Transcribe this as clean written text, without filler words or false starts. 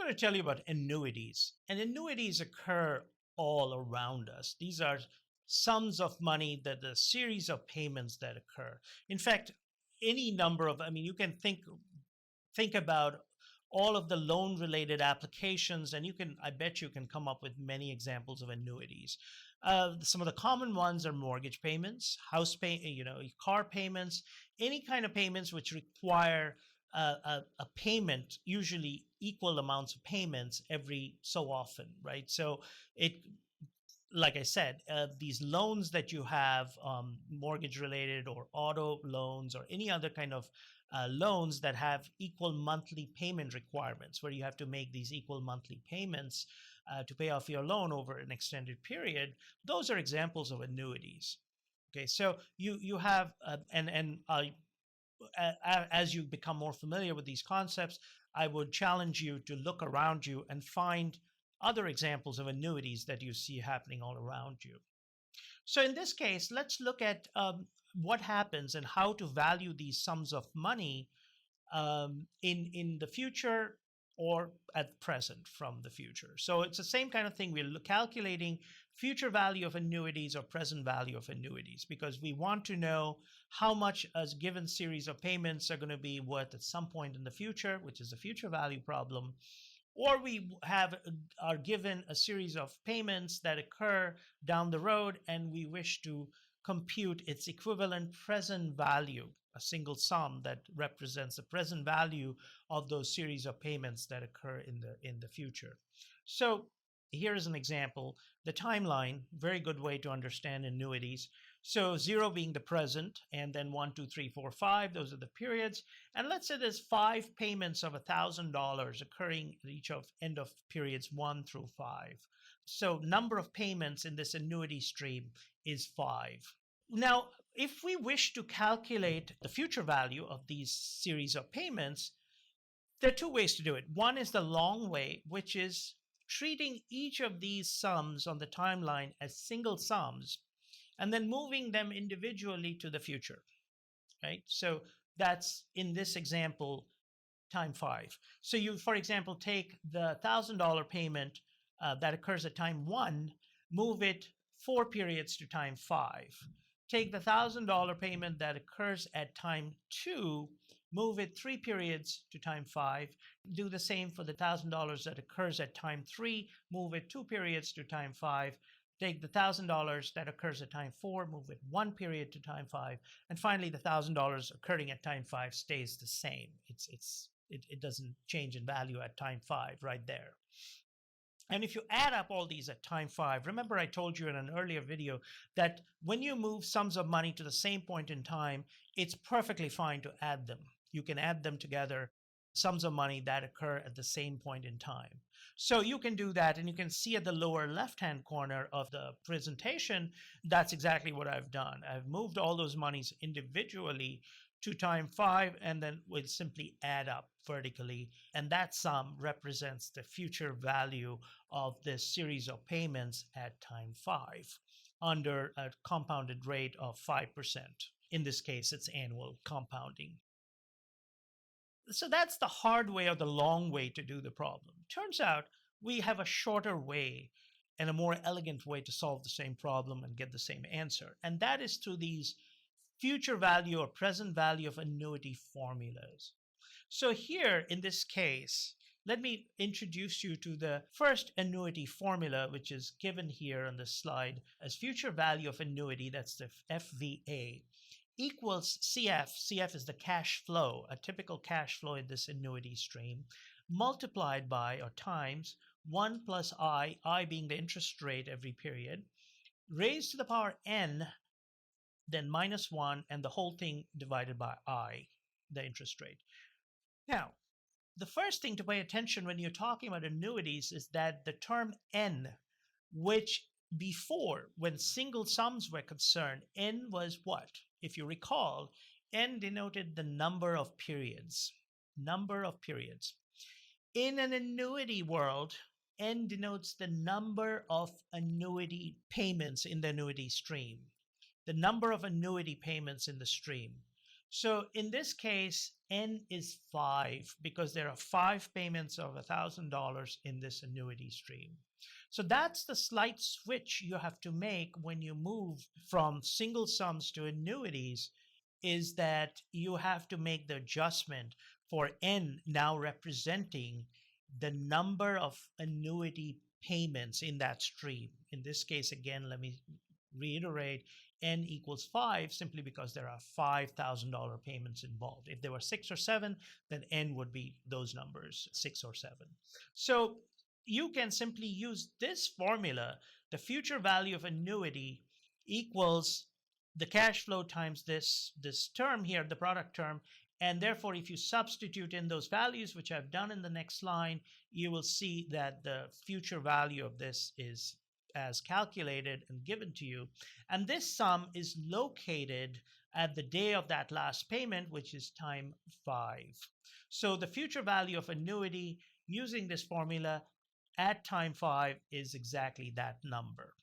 to tell you about annuities. And annuities occur all around us. These are sums of money, that the series of payments that occur. In fact, any number of, I mean, you can think about all of the loan related applications, and I bet you can come up with many examples of annuities. Some of the common ones are mortgage payments, house pay, car payments, any kind of payments which require a payment, usually equal amounts of payments every so often, right? So it, like I said, these loans that you have, mortgage related or auto loans or any other kind of loans that have equal monthly payment requirements, where you have to make these equal monthly payments to pay off your loan over an extended period, those are examples of annuities. Okay, so you have as you become more familiar with these concepts, I would challenge you to look around you and find other examples of annuities that you see happening all around you. So in this case, let's look at what happens and how to value these sums of money in the future or at present from the future. So it's the same kind of thing. We're calculating future value of annuities or present value of annuities, because we want to know how much a given series of payments are going to be worth at some point in the future, which is a future value problem. Or we are given a series of payments that occur down the road, and we wish to compute its equivalent present value, a single sum that represents the present value of those series of payments that occur in the future. So here is an example. The timeline, very good way to understand annuities. So 0 being the present, and then 1, 2, 3, 4, 5, those are the periods. And let's say there's 5 payments of $1,000 occurring at each of end of periods 1 through 5. So number of payments in this annuity stream is 5. Now, if we wish to calculate the future value of these series of payments, there are two ways to do it. One is the long way, which is treating each of these sums on the timeline as single sums and then moving them individually to the future, right? So that's, in this example, time 5. So you, for example, take the $1,000 payment that occurs at time 1, move it 4 periods to time 5. Take the $1,000 payment that occurs at time 2, move it 3 periods to time 5. Do the same for the $1,000 that occurs at time 3, move it 2 periods to time 5. Take the $1,000 that occurs at time 4, move it 1 period to time 5. And finally, the $1,000 occurring at time 5 stays the same. It doesn't change in value at time 5 right there. And if you add up all these at time 5, remember I told you in an earlier video that when you move sums of money to the same point in time, it's perfectly fine to add them. You can add them together, sums of money that occur at the same point in time. So you can do that, and you can see at the lower left-hand corner of the presentation, that's exactly what I've done. I've moved all those monies individually to time 5, and then we'll simply add up vertically. And that sum represents the future value of this series of payments at time 5 under a compounded rate of 5%. In this case, it's annual compounding. So that's the hard way or the long way to do the problem. Turns out we have a shorter way and a more elegant way to solve the same problem and get the same answer. And that is through these future value or present value of annuity formulas. So here in this case, let me introduce you to the first annuity formula, which is given here on the slide as future value of annuity, that's the FVA, equals CF. CF is the cash flow, a typical cash flow in this annuity stream, multiplied by or times 1 plus I being the interest rate every period, raised to the power n, then minus 1, and the whole thing divided by I, the interest rate. Now, the first thing to pay attention when you're talking about annuities is that the term n, which before, when single sums were concerned, n was what? If you recall, n denoted the number of periods. Number of periods. In an annuity world, n denotes the number of annuity payments in the annuity stream. The number of annuity payments in the stream. So in this case, N is 5 because there are 5 payments of $1,000 in this annuity stream. So that's the slight switch you have to make when you move from single sums to annuities, is that you have to make the adjustment for N now representing the number of annuity payments in that stream. In this case, again, let me reiterate, N equals 5 simply because there are $5,000 payments involved. If there were 6 or 7, then N would be those numbers, 6 or 7. So you can simply use this formula. The future value of annuity equals the cash flow times this term here, the product term. And therefore, if you substitute in those values, which I've done in the next line, you will see that the future value of this is as calculated and given to you. And this sum is located at the day of that last payment, which is time 5. So the future value of annuity using this formula at time 5 is exactly that number.